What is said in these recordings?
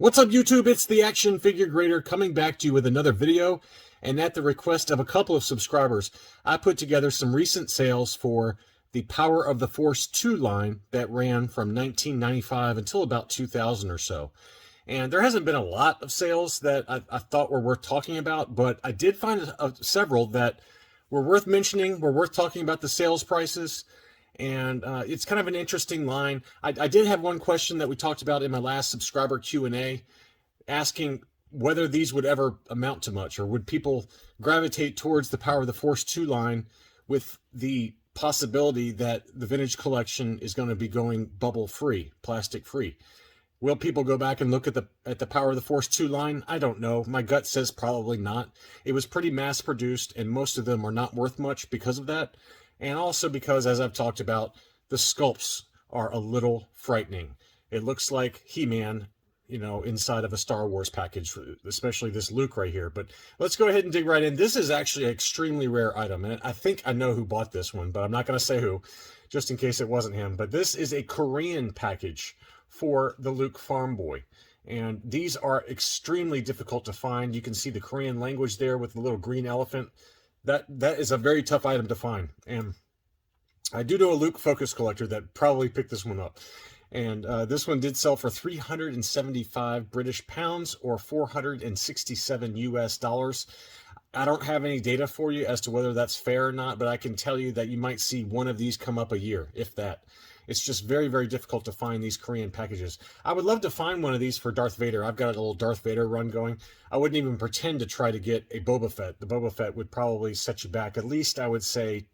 What's up, YouTube? It's the Action Figure Grader coming back to you with another video. And at the request of a couple of subscribers, I put together some recent sales for the Power of the Force 2 line that ran from 1995 until about 2000 or so. And there hasn't been a lot of sales that I thought were worth talking about, but I did find several that were worth mentioning, were worth talking about the sales prices. And it's kind of an interesting line. I did have one question that we talked about in my last subscriber Q&A, asking whether these would ever amount to much, or would people gravitate towards the Power of the Force 2 line with the possibility that the vintage collection is going to be going bubble free, plastic free. Will people go back and look at the Power of the Force 2 line? I don't know. My gut says probably not. It was pretty mass produced, and most of them are not worth much because of that. And also because, as I've talked about, the sculpts are a little frightening. It looks like He-Man, inside of a Star Wars package, especially this Luke right here. But let's go ahead and dig right in. This is actually an extremely rare item, and I think I know who bought this one, but I'm not going to say who, just in case it wasn't him. But this is a Korean package for the Luke Farm Boy. And these are extremely difficult to find. You can see the Korean language there with the little green elephant. That is a very tough item to find. And I do know a Luke Focus collector that probably picked this one up. And this one did sell for 375 British pounds or 467 US dollars. I don't have any data for you as to whether that's fair or not, but I can tell you that you might see one of these come up a year, if that. It's just very, very difficult to find these Korean packages. I would love to find one of these for Darth Vader. I've got a little Darth Vader run going. I wouldn't even pretend to try to get a Boba Fett. The Boba Fett would probably set you back at least, I would say,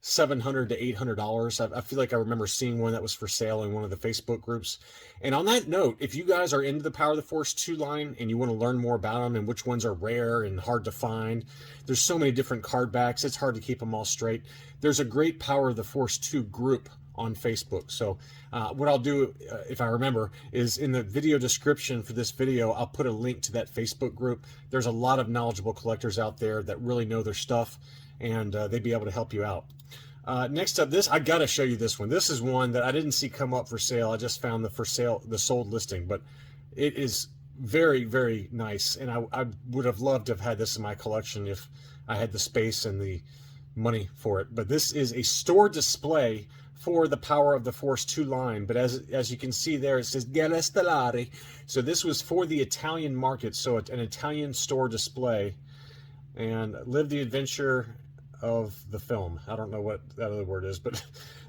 $700 to $800. I feel like I remember seeing one that was for sale in one of the Facebook groups. And on that note, if you guys are into the Power of the Force 2 line and you want to learn more about them and which ones are rare and hard to find, there's so many different card backs, it's hard to keep them all straight. There's a great Power of the Force 2 group on Facebook. So what I'll do, if I remember, is in the video description for this video, I'll put a link to that Facebook group. There's a lot of knowledgeable collectors out there that really know their stuff, and they'd be able to help you out. Next up, I got to show you this one. This is one that I didn't see come up for sale. I just found the sold listing, but it is very, very nice. And I would have loved to have had this in my collection if I had the space and the money for it. But this is a store display for the Power of the Force 2 line. But as you can see there, it says Guerra Stellare. So this was for the Italian market. So an Italian store display. And live the adventure of the film. I don't know what that other word is, but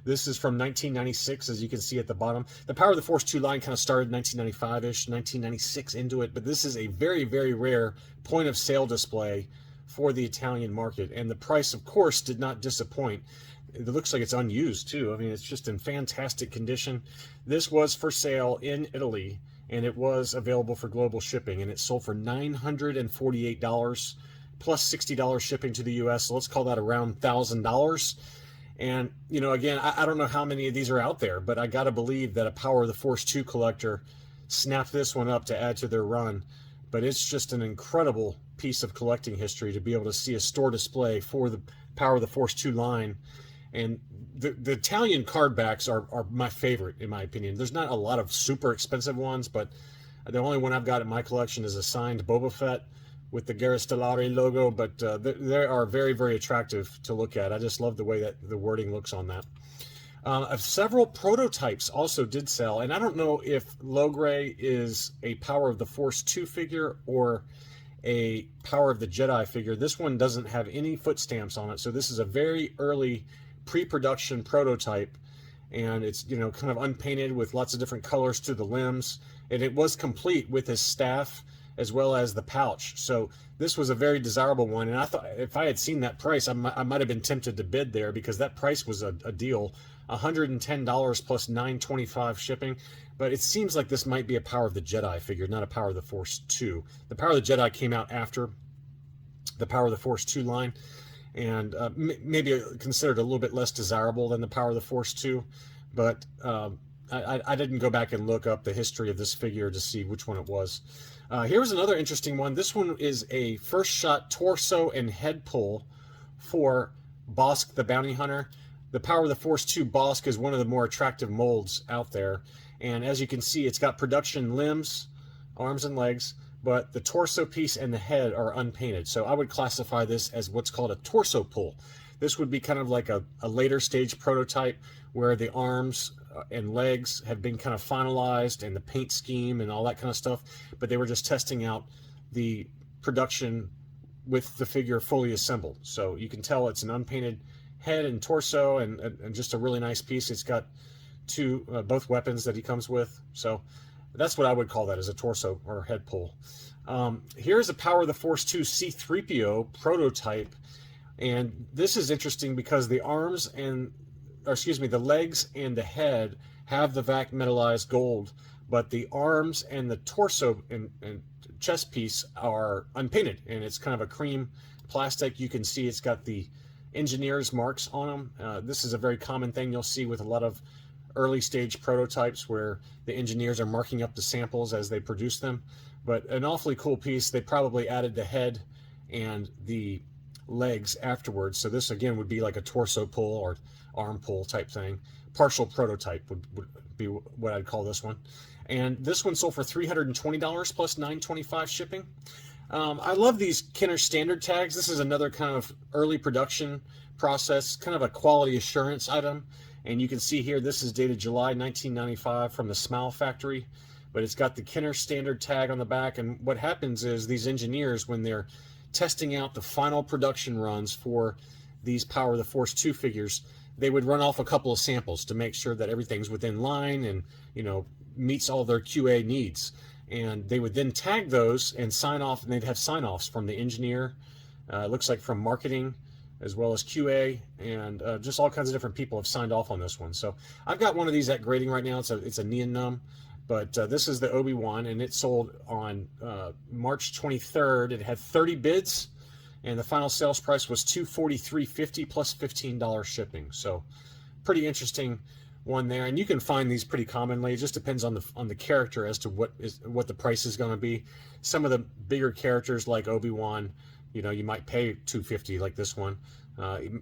this is from 1996, as you can see at the bottom. The Power of the Force 2 line kind of started 1995-ish, 1996 into it, but this is a very, very rare point of sale display for the Italian market. And the price, of course, did not disappoint. It looks like it's unused, too. I mean, it's just in fantastic condition. This was for sale in Italy, and it was available for global shipping, and it sold for $948 plus $60 shipping to the US. So let's call that around $1,000. And, again, I don't know how many of these are out there, but I got to believe that a Power of the Force 2 collector snapped this one up to add to their run. But it's just an incredible piece of collecting history to be able to see a store display for the Power of the Force 2 line. And the Italian card backs are my favorite, in my opinion. There's not a lot of super expensive ones, but the only one I've got in my collection is a signed Boba Fett with the Guerra Stellare logo, but they are very, very attractive to look at. I just love the way that the wording looks on that. Several prototypes also did sell, and I don't know if Logray is a Power of the Force 2 figure or a Power of the Jedi figure. This one doesn't have any foot stamps on it, so this is a very early pre-production prototype, and it's kind of unpainted with lots of different colors to the limbs, and it was complete with his staff as well as the pouch. So this was a very desirable one, and I thought if I had seen that price, I might have been tempted to bid there, because that price was a deal, $110 plus $9.25 shipping. But it seems like this might be a Power of the Jedi figure, not a Power of the Force 2. The Power of the Jedi came out after the Power of the Force 2 line, and maybe considered a little bit less desirable than the Power of the Force 2. But I didn't go back and look up the history of this figure to see which one it was. Here's another interesting one. This one is a first shot torso and head pull for Bosk the Bounty Hunter. The Power of the Force 2 Bosk is one of the more attractive molds out there. And as you can see, it's got production limbs arms and legs, but the torso piece and the head are unpainted. So I would classify this as what's called a torso pull. This would be kind of like a later stage prototype where the arms and legs have been kind of finalized and the paint scheme and all that kind of stuff, but they were just testing out the production with the figure fully assembled. So you can tell it's an unpainted head and torso, and just a really nice piece. It's got both weapons that he comes with. So that's what I would call that, as a torso or head pull. Here's a Power of the Force 2 C-3PO prototype, and this is interesting because the arms the legs and the head have the vac metallized gold, but the arms and the torso and chest piece are unpainted, and it's kind of a cream plastic. You can see it's got the engineer's marks on them. This is a very common thing you'll see with a lot of early stage prototypes where the engineers are marking up the samples as they produce them. But an awfully cool piece. They probably added the head and the legs afterwards. So this again would be like a torso pull or arm pull type thing. Partial prototype would be what I'd call this one. And this one sold for $320 plus $9.25 shipping. I love these Kenner standard tags. This is another kind of early production process, kind of a quality assurance item. And you can see here, this is dated July 1995 from the Smile Factory, but it's got the Kenner standard tag on the back. And what happens is these engineers, when they're testing out the final production runs for these Power of the Force 2 figures, they would run off a couple of samples to make sure that everything's within line and, you know, meets all their QA needs. And they would then tag those and sign off, and they'd have sign-offs from the engineer, it looks like from marketing, as well as QA, and just all kinds of different people have signed off on this one. So I've got one of these at grading right now. It's a Neon Numb, but this is the Obi-Wan, and it sold on March 23rd. It had 30 bids, and the final sales price was $243.50 plus $15 shipping. So pretty interesting one there, and you can find these pretty commonly. It just depends on the character as to what the price is going to be. Some of the bigger characters like Obi-Wan, you know, you might pay $250 like this one.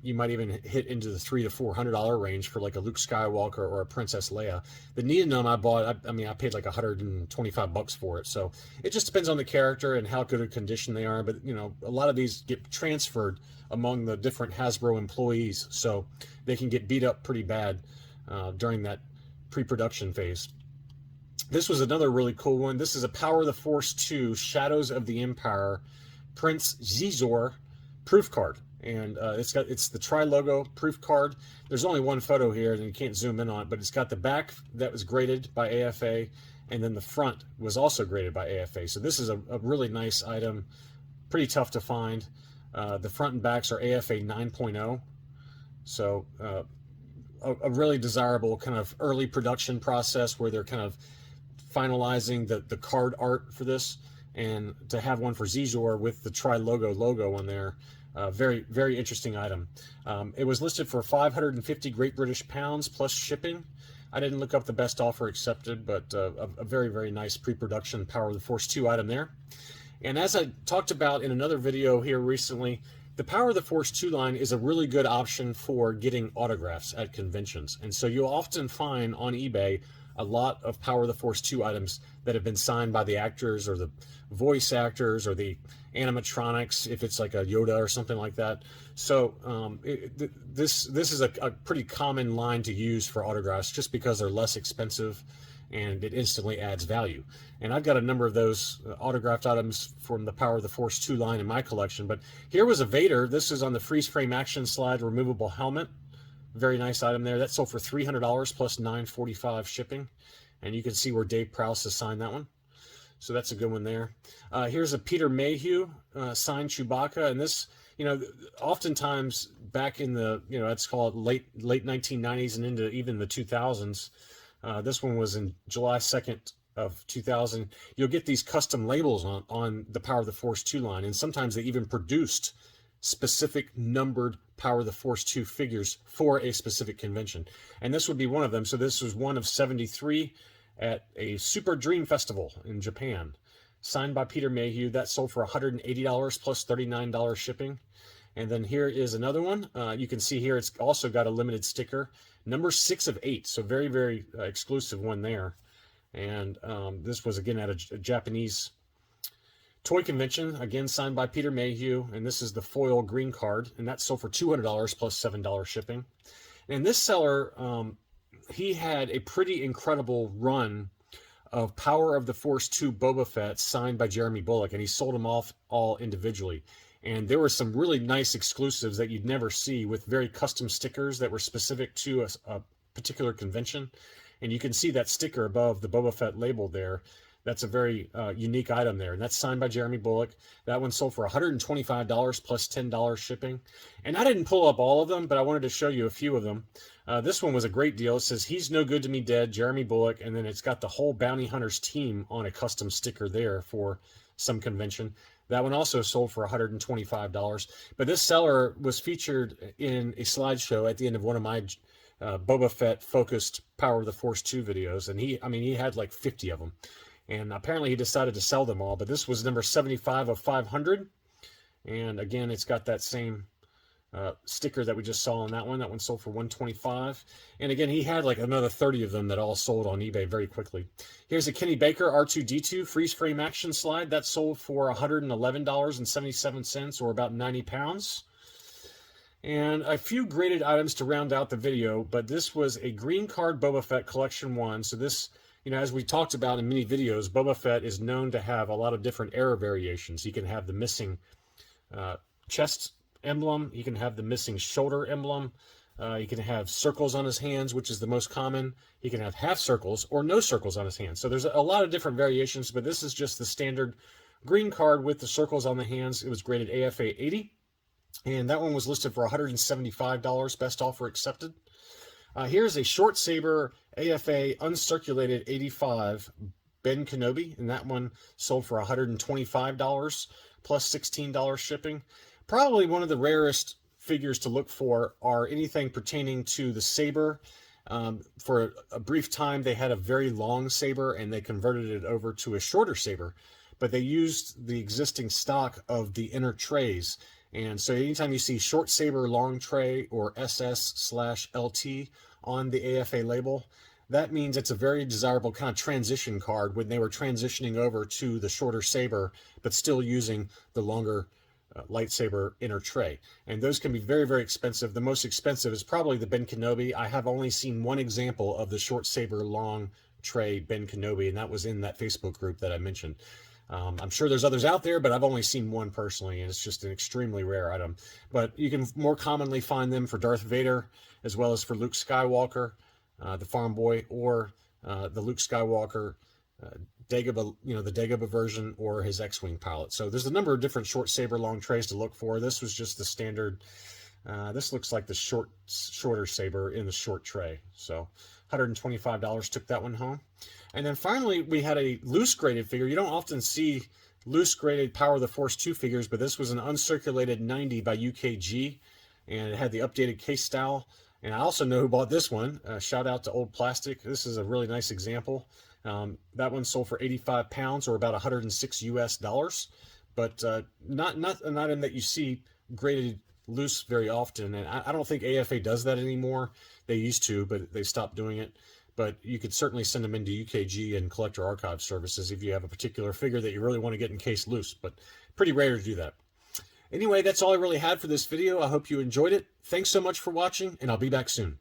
You might even hit into the $300 to $400 range for like a Luke Skywalker or a Princess Leia. The Neon Numb I bought, I mean, I paid like $125 for it. So it just depends on the character and how good a condition they are. But, you know, a lot of these get transferred among the different Hasbro employees, so they can get beat up pretty bad during that pre-production phase. This was another really cool one. This is a Power of the Force 2 Shadows of the Empire Prince Zizor proof card, and it's the tri-logo proof card. There's only one photo here, and you can't zoom in on it, but it's got the back that was graded by AFA, and then the front was also graded by AFA. So this is a really nice item, pretty tough to find. The front and backs are AFA 9.0, so a really desirable kind of early production process where they're kind of finalizing the card art for this, and to have one for Zizor with the logo on there, very, very interesting item. It was listed for 550 Great British pounds plus shipping. I didn't look up the best offer accepted, but a very, very nice pre-production Power of the Force 2 item there. And as I talked about in another video here recently, the Power of the Force 2 line is a really good option for getting autographs at conventions. And so you'll often find on eBay a lot of Power of the Force 2 items that have been signed by the actors or the voice actors or the animatronics, if it's like a Yoda or something like that. So this is a pretty common line to use for autographs, just because they're less expensive and it instantly adds value. And I've got a number of those autographed items from the Power of the Force 2 line in my collection. But here was a Vader. This is on the freeze frame action slide removable helmet. Very nice item there. That sold for $300 plus $9.45 shipping. And you can see where Dave Prowse has signed that one. So that's a good one there. Here's a Peter Mayhew signed Chewbacca. And this, you know, oftentimes back in the, you know, let's call it late 1990s and into even the 2000s, this one was in July 2nd of 2000. You'll get these custom labels on the Power of the Force 2 line. And sometimes they even produced specific numbered Power of the Force 2 figures for a specific convention. And this would be one of them. So this was one of 73 at a Super Dream Festival in Japan, signed by Peter Mayhew. That sold for $180 plus $39 shipping. And then here is another one. You can see here it's also got a limited sticker, number 6 of 8. So very, very exclusive one there. And this was, again, at a Japanese toy convention, again, signed by Peter Mayhew. And this is the foil green card, and that sold for $200 plus $7 shipping. And this seller, he had a pretty incredible run of Power of the Force 2 Boba Fett signed by Jeremy Bulloch, and he sold them off all individually. And there were some really nice exclusives that you'd never see, with very custom stickers that were specific to a particular convention. And you can see that sticker above the Boba Fett label there. That's a very unique item there, and that's signed by Jeremy Bulloch. That one sold for $125 plus $10 shipping. And I didn't pull up all of them, but I wanted to show you a few of them. This one was a great deal. It says, "He's no good to me dead, Jeremy Bulloch," and then it's got the whole Bounty Hunters team on a custom sticker there for some convention. That one also sold for $125. But this seller was featured in a slideshow at the end of one of my Boba Fett focused Power of the Force 2 videos, and he had like 50 of them. And apparently he decided to sell them all, but this was number 75 of 500. And again, it's got that same sticker that we just saw on that one. That one sold for $125. And again, he had like another 30 of them that all sold on eBay very quickly. Here's a Kenny Baker R2-D2 freeze frame action slide. That sold for $111.77, or about 90 pounds. And a few graded items to round out the video, but this was a green card Boba Fett Collection 1. So this, as we talked about in many videos, Boba Fett is known to have a lot of different era variations. He can have the missing chest emblem. He can have the missing shoulder emblem. He can have circles on his hands, which is the most common. He can have half circles or no circles on his hands. So there's a lot of different variations, but this is just the standard green card with the circles on the hands. It was graded AFA 80. And that one was listed for $175, best offer accepted. Here's a short saber AFA uncirculated 85 Ben Kenobi, and that one sold for $125 plus $16 shipping. Probably one of the rarest figures to look for are anything pertaining to the saber. For a brief time, they had a very long saber, and they converted it over to a shorter saber, but they used the existing stock of the inner trays. And so anytime you see short saber long tray or SS/LT on the AFA label, that means it's a very desirable kind of transition card when they were transitioning over to the shorter saber, but still using the longer lightsaber inner tray. And those can be very, very expensive. The most expensive is probably the Ben Kenobi. I have only seen one example of the short saber long tray Ben Kenobi, and that was in that Facebook group that I mentioned. I'm sure there's others out there, but I've only seen one personally, and it's just an extremely rare item. But you can more commonly find them for Darth Vader, as well as for Luke Skywalker, the farm boy, or the Luke Skywalker Dagobah, the Dagobah version, or his X-Wing pilot. So there's a number of different short saber long trays to look for. This was just the standard. This looks like the shorter saber in the short tray. So $125 took that one home. And then finally, we had a loose graded figure. You don't often see loose graded Power of the Force 2 figures, but this was an uncirculated 90 by UKG, and it had the updated case style. And I also know who bought this one. Shout out to Old Plastic. This is a really nice example. That one sold for 85 pounds, or about $106 US, but not an item that you see graded loose very often. And I don't think AFA does that anymore. They used to, but they stopped doing it. But you could certainly send them into UKG and collector archive services if you have a particular figure that you really want to get encased loose, but pretty rare to do that. Anyway, that's all I really had for this video. I hope you enjoyed it. Thanks so much for watching, and I'll be back soon.